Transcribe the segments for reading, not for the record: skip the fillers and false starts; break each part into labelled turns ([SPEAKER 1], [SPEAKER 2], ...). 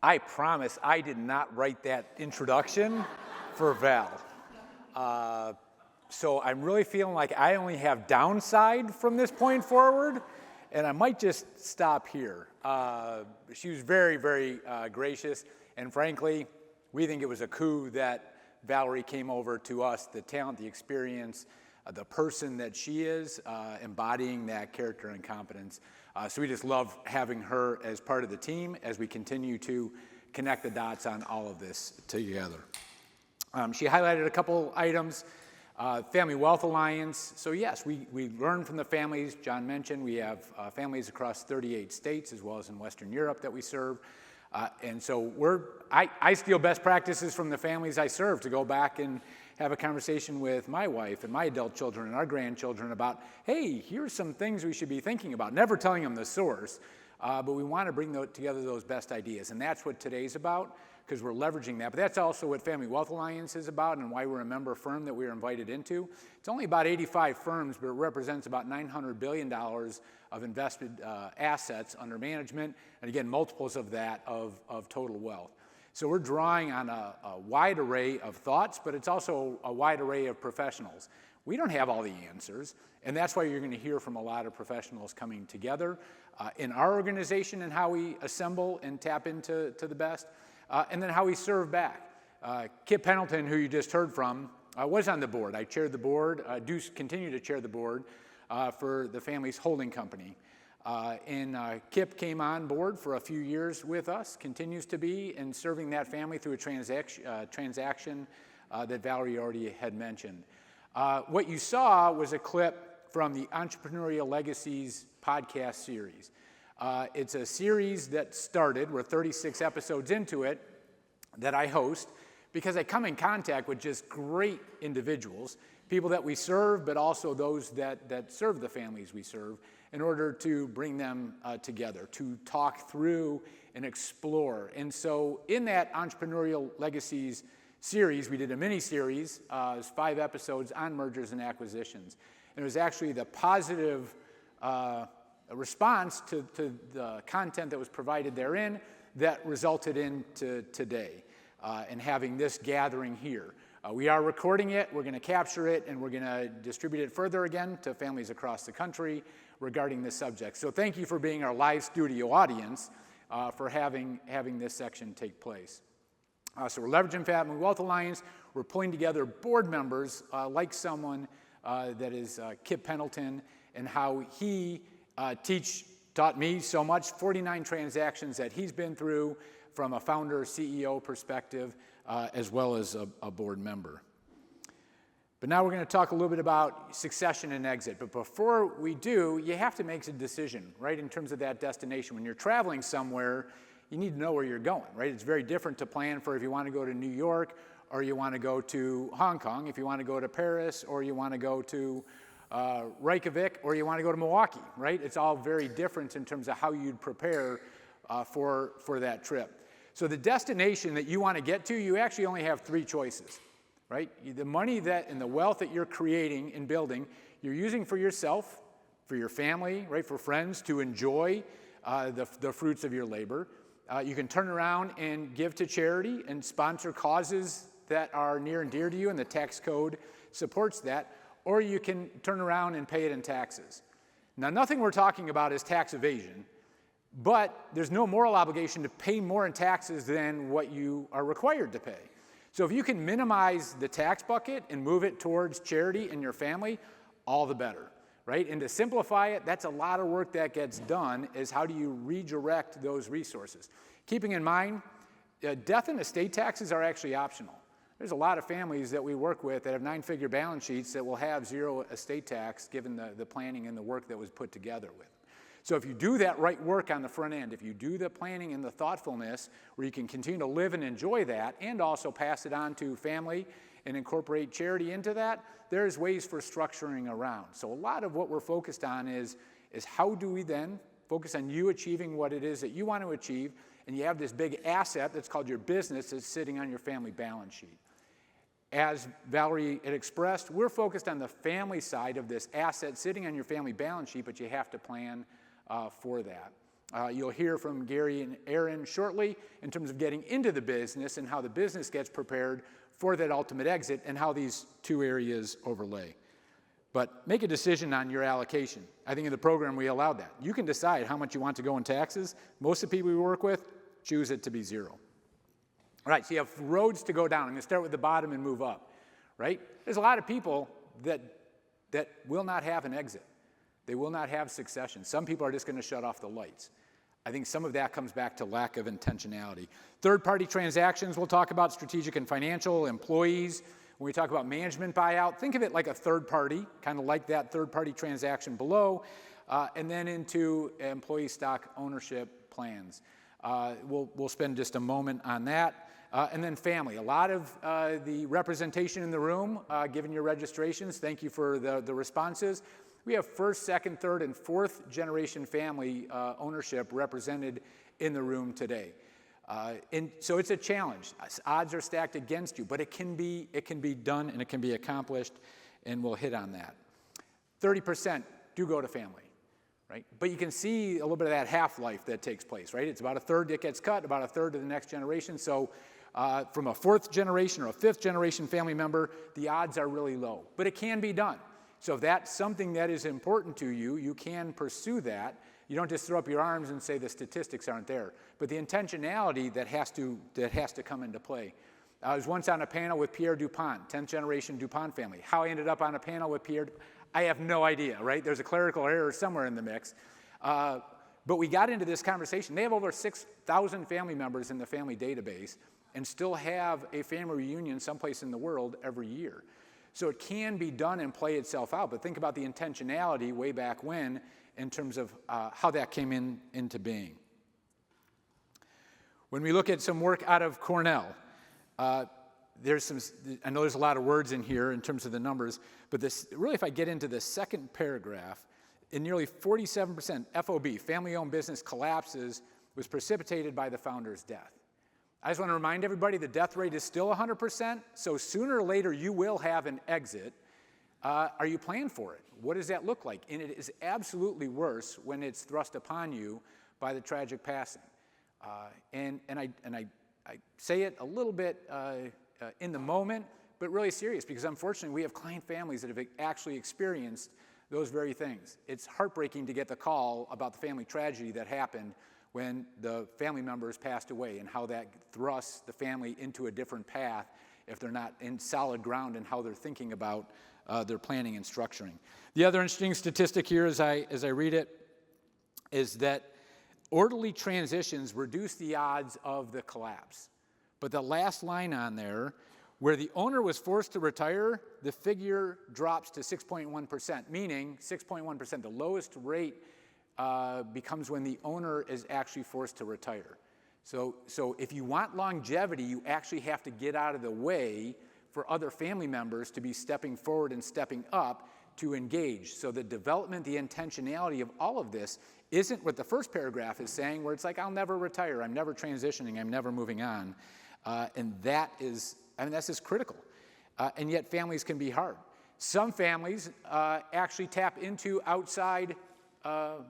[SPEAKER 1] I promise I did not write that introduction for Val. So I'm really feeling like I only have downside from this point forward, and I might just stop here. She was very, very gracious, and frankly, we think it was a coup that Valerie came over to us, the talent, the experience, the person that she is, embodying that character and competence. So we just love having her as part of the team as we continue to connect the dots on all of this together. She highlighted a couple items. Family Wealth Alliance. So yes, we learn from the families. John mentioned we have families across 38 states as well as in Western Europe that we serve. And so I steal best practices from the families I serve to go back and have a conversation with my wife and my adult children and our grandchildren about, hey, here's some things we should be thinking about. Never telling them the source, but we want to bring together those best ideas. And that's what today's about, because we're leveraging that. But that's also what Family Wealth Alliance is about and why we're a member firm that we were invited into. It's only about 85 firms, but it represents about $900 billion of invested assets under management, and again, multiples of that of total wealth. So we're drawing on a wide array of thoughts, but it's also a wide array of professionals. We don't have all the answers, and that's why you're going to hear from a lot of professionals coming together in our organization and how we assemble and tap into the best, and then how we serve back. Kip Pendleton, who you just heard from, was on the board. I chaired the board, do continue to chair the board for the family's holding company. And Kip came on board for a few years with us, continues to be, and serving that family through a transaction that Valerie already had mentioned. What you saw was a clip from the Entrepreneurial Legacies podcast series. It's a series that started, we're 36 episodes into it, that I host, because I come in contact with just great individuals, people that we serve, but also those that serve the families we serve, in order to bring them together, to talk through and explore. And so in that Entrepreneurial Legacies series, we did a mini-series, it was 5 episodes on mergers and acquisitions. And it was actually the positive response to the content that was provided therein that resulted into today and having this gathering here. We are recording it, we're going to capture it, and we're going to distribute it further again to families across the country regarding this subject. So thank you for being our live studio audience for having this section take place. So we're leveraging Family Wealth Alliance. We're pulling together board members like someone that is Kip Pendleton, and how he taught me so much, 49 transactions that he's been through from a founder, CEO perspective, as well as a board member. But now we're going to talk a little bit about succession and exit. But before we do, you have to make a decision, right, in terms of that destination. When you're traveling somewhere, you need to know where you're going, right? It's very different to plan for if you want to go to New York, or you want to go to Hong Kong, if you want to go to Paris, or you want to go to Reykjavik, or you want to go to Milwaukee, right? It's all very different in terms of how you'd prepare for that trip. So the destination that you want to get to, you actually only have 3 choices, right? The money and the wealth that you're creating and building, you're using for yourself, for your family, right? For friends to enjoy the fruits of your labor. You can turn around and give to charity and sponsor causes that are near and dear to you, and the tax code supports that. Or you can turn around and pay it in taxes. Now, nothing we're talking about is tax evasion, but there's no moral obligation to pay more in taxes than what you are required to pay. So if you can minimize the tax bucket and move it towards charity and your family, all the better, right? And to simplify it, that's a lot of work that gets done, is how do you redirect those resources? Keeping in mind, death and estate taxes are actually optional. There's a lot of families that we work with that have 9-figure balance sheets that will have 0 estate tax given the planning and the work that was put together with. So if you do that right work on the front end, if you do the planning and the thoughtfulness where you can continue to live and enjoy that and also pass it on to family and incorporate charity into that, there's ways for structuring around. So a lot of what we're focused on is how do we then focus on you achieving what it is that you want to achieve, and you have this big asset that's called your business that's sitting on your family balance sheet. As Valerie had expressed, we're focused on the family side of this asset sitting on your family balance sheet, but you have to plan for that. You'll hear from Gary and Aaron shortly in terms of getting into the business and how the business gets prepared for that ultimate exit and how these two areas overlay. But make a decision on your allocation. I think in the program we allowed that. You can decide how much you want to go in taxes. Most of the people we work with choose it to be zero. All right, so you have roads to go down. I'm going to start with the bottom and move up, right? There's a lot of people that will not have an exit. They will not have succession. Some people are just going to shut off the lights. I think some of that comes back to lack of intentionality. Third-party transactions, we'll talk about strategic and financial, employees. When we talk about management buyout, think of it like a third party, kind of like that third-party transaction below, and then into employee stock ownership plans. We'll spend just a moment on that. And then family. A lot of the representation in the room, given your registrations, thank you for the responses. We have first, second, third, and fourth generation family ownership represented in the room today. And so it's a challenge. Odds are stacked against you, but it can be done and it can be accomplished, and we'll hit on that. 30% do go to family, right? But you can see a little bit of that half-life that takes place, right? It's about a third that gets cut, about a third to the next generation. So from a fourth generation or a fifth generation family member, the odds are really low, but it can be done. So if that's something that is important to you, you can pursue that. You don't just throw up your arms and say the statistics aren't there, but the intentionality that has to come into play. I was once on a panel with Pierre DuPont, 10th generation DuPont family. How I ended up on a panel with Pierre, I have no idea, right? There's a clerical error somewhere in the mix. But we got into this conversation. They have over 6,000 family members in the family database and still have a family reunion someplace in the world every year. So it can be done and play itself out, but think about the intentionality way back when in terms of how that came into being. When we look at some work out of Cornell, I know there's a lot of words in here in terms of the numbers, but really if I get into the second paragraph, in nearly 47%, FOB, family-owned business collapses, was precipitated by the founder's death. I just want to remind everybody the death rate is still 100%, so sooner or later you will have an exit. Are you planning for it? What does that look like? And it is absolutely worse when it's thrust upon you by the tragic passing. And I say it a little bit in the moment, but really serious, because unfortunately we have client families that have actually experienced those very things. It's heartbreaking to get the call about the family tragedy that happened when the family members passed away and how that thrusts the family into a different path if they're not in solid ground in how they're thinking about their planning and structuring. The other interesting statistic here as I read it is that orderly transitions reduce the odds of the collapse. But the last line on there, where the owner was forced to retire, the figure drops to 6.1%, meaning 6.1%, the lowest rate becomes when the owner is actually forced to retire. So if you want longevity, you actually have to get out of the way for other family members to be stepping forward and stepping up to engage. So the development, the intentionality of all of this isn't what the first paragraph is saying, where it's like, I'll never retire, I'm never transitioning, I'm never moving on. And that's just critical. And yet families can be hard. Some families actually tap into outside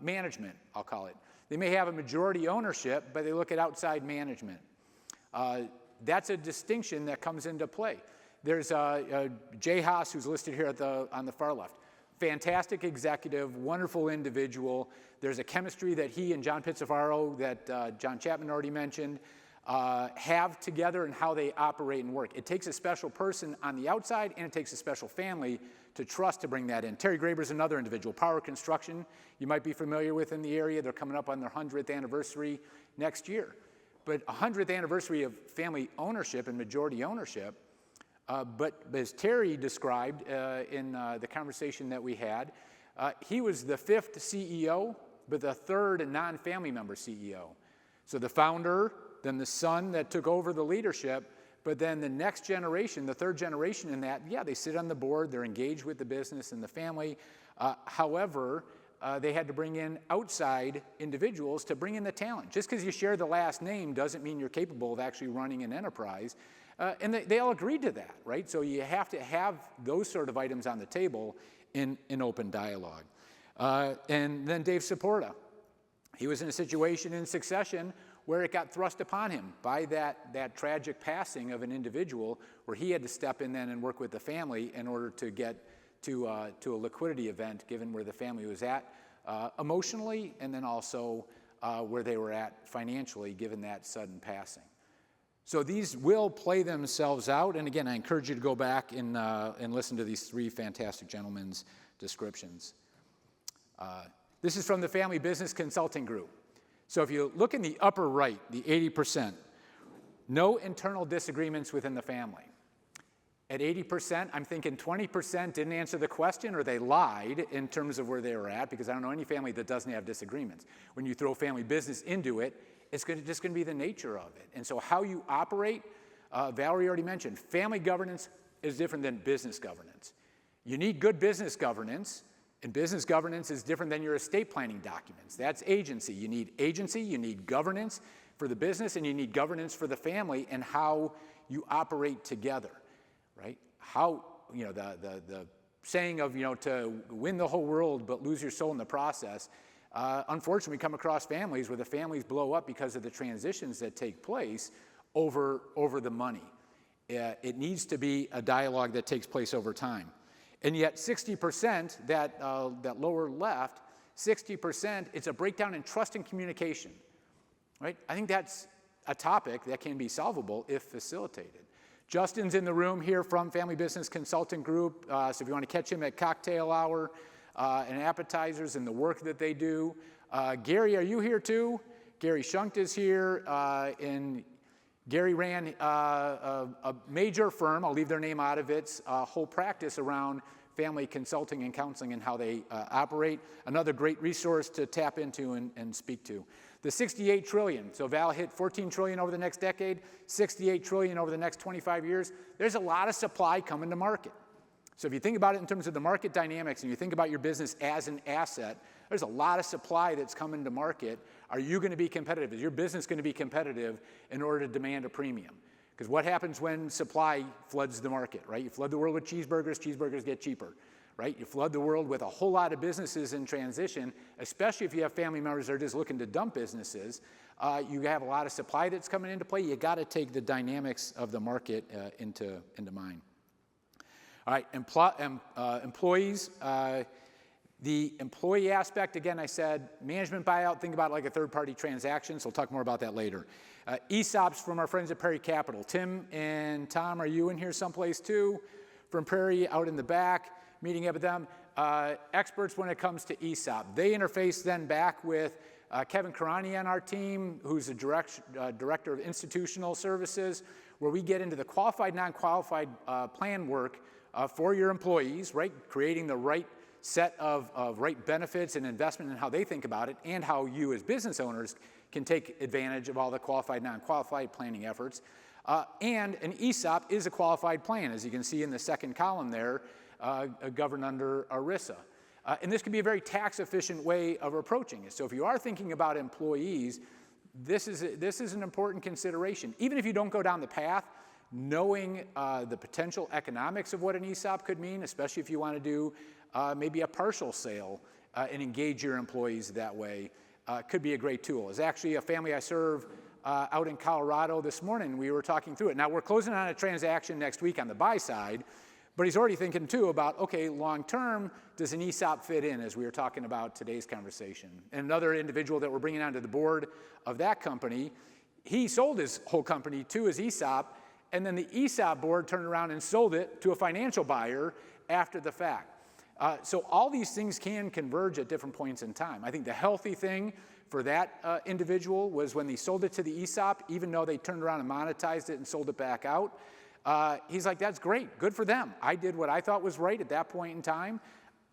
[SPEAKER 1] management, I'll call it. They may have a majority ownership, but they look at outside management. That's a distinction that comes into play. There's Jay Haas, who's listed here on the far left. Fantastic executive, wonderful individual. There's a chemistry that he and John Pizzafaro, that John Chapman already mentioned, have together and how they operate and work. It takes a special person on the outside, and it takes a special family to trust to bring that in. Terry Graber's another individual. Power Construction, you might be familiar with in the area. They're coming up on their 100th anniversary next year. But 100th anniversary of family ownership and majority ownership, but as Terry described in the conversation that we had, he was the fifth CEO, but the third non-family member CEO. So the founder, then the son that took over the leadership, but then the next generation, the third generation in that, yeah, they sit on the board, they're engaged with the business and the family. However, they had to bring in outside individuals to bring in the talent. Just because you share the last name doesn't mean you're capable of actually running an enterprise. And they all agreed to that, right? So you have to have those sort of items on the table in open dialogue. And then Dave Saporta. He was in a situation in succession where it got thrust upon him by that tragic passing of an individual, where he had to step in then and work with the family in order to get to a liquidity event, given where the family was at emotionally, and then also where they were at financially, given that sudden passing. So these will play themselves out, and again, I encourage you to go back and listen to these three fantastic gentlemen's descriptions. This is from the Family Business Consulting Group. So if you look in the upper right, the 80%, no internal disagreements within the family. At 80%, I'm thinking 20% didn't answer the question, or they lied in terms of where they were at, because I don't know any family that doesn't have disagreements. When you throw family business into it, it's just going to be the nature of it. And so how you operate, Valerie already mentioned, family governance is different than business governance. You need good business governance, and business governance is different than your estate planning documents. That's agency. You need governance for the business, and you need governance for the family, and how you operate together, right? How, the saying of, to win the whole world but lose your soul in the process. Unfortunately, we come across families where the families blow up because of the transitions that take place over the money. It needs to be a dialogue that takes place over time. And yet 60%, that lower left, 60%, it's a breakdown in trust and communication, right? I think that's a topic that can be solvable if facilitated. Justin's in the room here from Family Business Consulting Group, so if you want to catch him at cocktail hour and appetizers and the work that they do. Gary, are you here too? Gary Shunkt is here, and Gary ran a major firm, I'll leave their name out of it, whole practice around family consulting and counseling and how they operate. Another great resource to tap into and speak to. The 68 trillion, so Val hit 14 trillion over the next decade, 68 trillion over the next 25 years. There's a lot of supply coming to market. So if you think about it in terms of the market dynamics, and you think about your business as an asset, there's a lot of supply that's coming to market. Are you going to be competitive? Is your business going to be competitive in order to demand a premium? Because what happens when supply floods the market, right? You flood the world with cheeseburgers, cheeseburgers get cheaper, right? You flood the world with a whole lot of businesses in transition, especially if you have family members that are just looking to dump businesses. You have a lot of supply that's coming into play. You got to take the dynamics of the market into mind. All right, employees. The employee aspect, again, I said management buyout, think about it like a third-party transaction, so we'll talk more about that later. ESOPs from our friends at Prairie Capital. Tim and Tom, are you in here someplace too? From Prairie, out in the back, meeting up with them. Experts when it comes to ESOP. They interface then back with Kevin Karani on our team, who's the Director of Institutional Services, where we get into the qualified, non-qualified plan work for your employees, right? Creating the right set of right benefits and investment and how they think about it, and how you as business owners can take advantage of all the qualified, non-qualified planning efforts. And an ESOP is a qualified plan, as you can see in the second column there, governed under ERISA. And this can be a very tax-efficient way of approaching it. So if you are thinking about employees, this is an important consideration. Even if you don't go down the path, knowing the potential economics of what an ESOP could mean, especially if you want to do maybe a partial sale and engage your employees that way, could be a great tool. It's actually a family I serve out in Colorado this morning. We were talking through it. Now, we're closing on a transaction next week on the buy side, but he's already thinking, too, about, okay, long term, does an ESOP fit in, as we were talking about today's conversation? And another individual that we're bringing onto the board of that company, he sold his whole company to his ESOP, and then the ESOP board turned around and sold it to a financial buyer after the fact. So all these things can converge at different points in time. I think the healthy thing for that individual was when they sold it to the ESOP, even though they turned around and monetized it and sold it back out, he's like, that's great, good for them. I did what I thought was right at that point in time.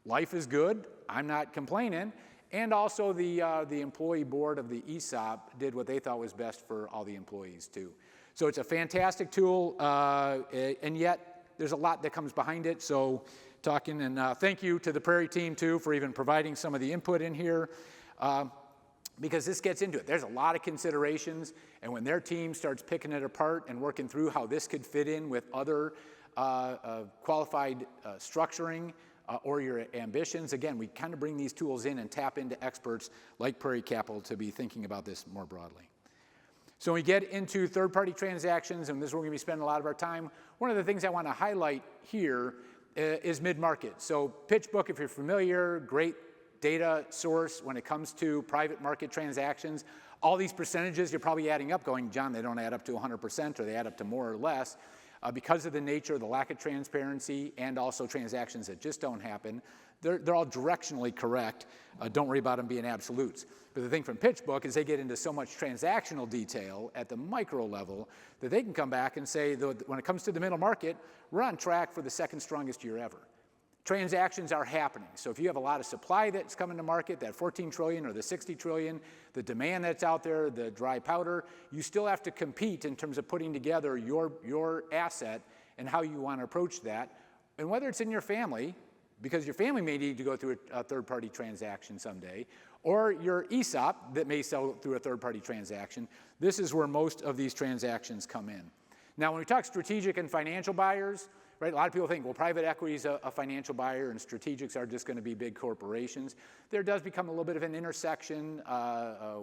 [SPEAKER 1] Life is good, I'm not complaining. And also the employee board of the ESOP did what they thought was best for all the employees too. So it's a fantastic tool, and yet there's a lot that comes behind it. So talking, and thank you to the Prairie team too for even providing some of the input in here, because this gets into it. There's a lot of considerations, and when their team starts picking it apart and working through how this could fit in with other qualified structuring or your ambitions. Again, we kind of bring these tools in and tap into experts like Prairie Capital to be thinking about this more broadly. So when we get into third-party transactions, and this is where we're going to be spending a lot of our time, one of the things I want to highlight here is mid-market. So PitchBook, if you're familiar, great data source when it comes to private market transactions. All these percentages you're probably adding up going, John, they don't add up to 100% or they add up to more or less. Because of the nature, the lack of transparency, and also transactions that just don't happen, they're all directionally correct. Don't worry about them being absolutes. But the thing from PitchBook is they get into so much transactional detail at the micro level that they can come back and say, when it comes to the middle market, we're on track for the second strongest year ever. Transactions are happening. So if you have a lot of supply that's coming to market, that 14 trillion or the 60 trillion, the demand that's out there, the dry powder, you still have to compete in terms of putting together your asset and how you want to approach that. And whether it's in your family, because your family may need to go through a third-party transaction someday, or your ESOP that may sell through a third-party transaction, this is where most of these transactions come in. Now, when we talk strategic and financial buyers, right, a lot of people think, well, private equity is a financial buyer and strategics are just going to be big corporations. There does become a little bit of an intersection.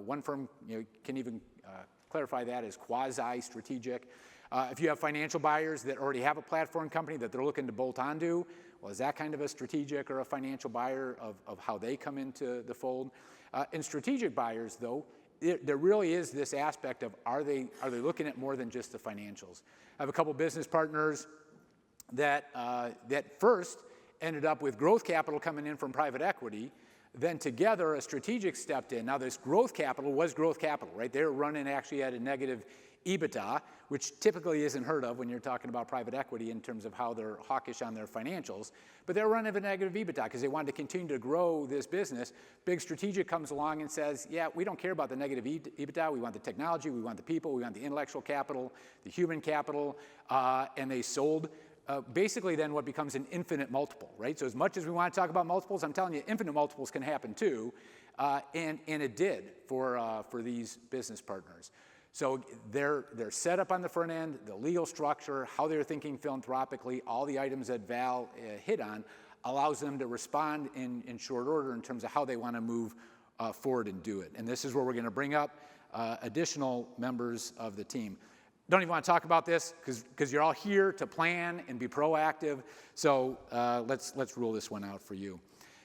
[SPEAKER 1] One firm can even clarify that as quasi-strategic. If you have financial buyers that already have a platform company that they're looking to bolt onto, well, is that kind of a strategic or a financial buyer of how they come into the fold? In strategic buyers, though, there really is this aspect of are they looking at more than just the financials? I have a couple business partners that first ended up with growth capital coming in from private equity. Then together, a strategic stepped in. Now, this growth capital was growth capital, right? They were running actually at a negative EBITDA, which typically isn't heard of when you're talking about private equity in terms of how they're hawkish on their financials. But they're running at a negative EBITDA because they wanted to continue to grow this business. Big strategic comes along and says, yeah, we don't care about the negative EBITDA. We want the technology. We want the people. We want the intellectual capital, the human capital. And they sold basically then what becomes an infinite multiple, right? So as much as we want to talk about multiples, I'm telling you, infinite multiples can happen too. And it did for these business partners. So they're set up on the front end, the legal structure, how they're thinking philanthropically, all the items that Val hit on allows them to respond in short order in terms of how they want to move forward and do it. And this is where we're going to bring up additional members of the team. Don't even want to talk about this because you're all here to plan and be proactive. So let's rule this one out for you.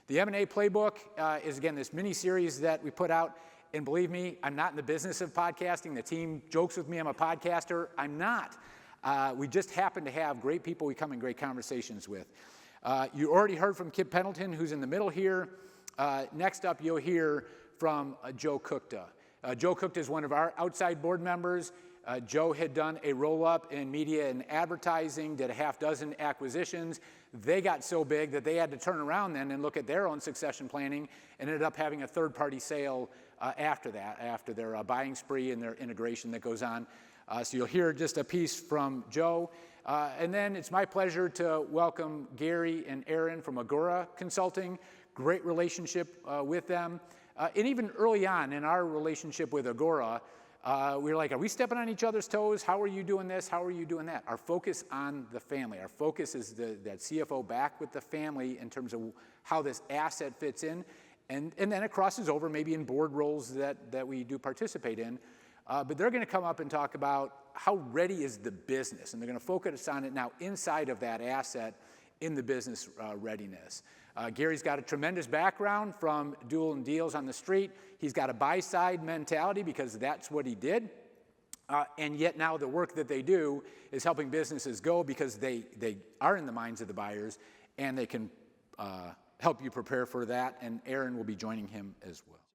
[SPEAKER 1] The M&A playbook is, again, this mini-series that we put out. And believe me, I'm not in the business of podcasting. The team jokes with me I'm a podcaster. I'm not. We just happen to have great people we come in great conversations with. You already heard from Kip Pendleton, who's in the middle here. Next up, you'll hear from Joe Kukta. Joe Kukta is one of our outside board members. Joe had done a roll-up in media and advertising, did a half dozen acquisitions. They got so big that they had to turn around then and look at their own succession planning and ended up having a third-party sale after that, after their buying spree and their integration that goes on. So you'll hear just a piece from Joe. And then it's my pleasure to welcome Gary and Aaron from Agora Consulting. Great relationship with them. And even early on in our relationship with Agora, we were like, are we stepping on each other's toes? How are you doing this? How are you doing that? Our focus on the family. Our focus is that CFO back with the family in terms of how this asset fits in. And then it crosses over maybe in board roles that we do participate in. But they're going to come up and talk about how ready is the business. And they're going to focus on it now inside of that asset in the business readiness. Gary's got a tremendous background from doing deals on the street. He's got a buy-side mentality because that's what he did. And yet now the work that they do is helping businesses go because they are in the minds of the buyers and they can help you prepare for that. And Aaron will be joining him as well.